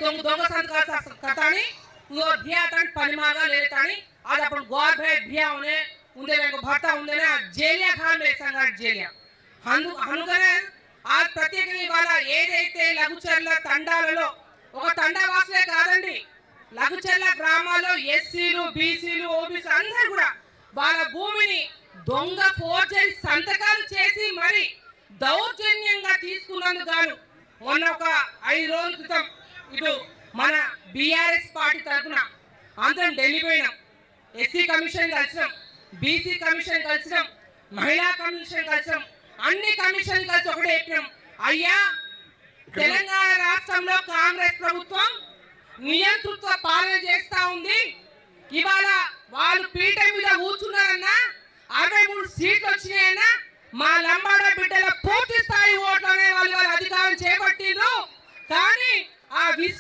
दंग संतकाल कथानी वो भिया तन पनिमागा ले तानी आज अपन गौर भे भिया उन्हें उन्हें लेको भरता उन्हें ना जेलिया खान में संगार जेलिया हनुकने आज ప్రత్యేకని వాళ్ళ ఏదైతే లఘుచర్ల తండాలలో ఒక తండా వాసులే కాదండి లఘుచర్ల గ్రామాల్లో ఎస్సీలు బీసీలు ఓబీసీ అందరూ కూడా వాళ్ళ భూమిని దొంగ ఫోర్జరీ సంతకాలు చేసి మరి దౌర్జన్యంగా తీసుకున్నందుకు గాను మొన్న ఒక 5 రోజుల క్రితం ఇటు మన బీఆర్ఎస్ పార్టీ తరఫున అందరం ఢిల్లీ పోయినాం. ఎస్సీ కమిషన్ కలిసినాం, బీసీ కమిషన్ కలిసినాం, మహిళా కమిషన్ కలిసినాం, అన్ని కమిషన్ కలిసి ఒకటే చెప్పినాం, అయ్యా తెలంగాణ రాష్ట్రంలో కాంగ్రెస్ ప్రభుత్వం నియంతృత్వ పాలన చేస్తా ఉంది. ఇవాళ వాళ్ళు పీఠం మీద కూర్చున్నారన్నా 63 సీట్లు వచ్చినాయన్నా మా లంబాడ బిడ్డల పూర్తి స్థాయి ఓట్లనే వాళ్ళు అధికారం చేపట్టిండ్రు. కానీ ఆ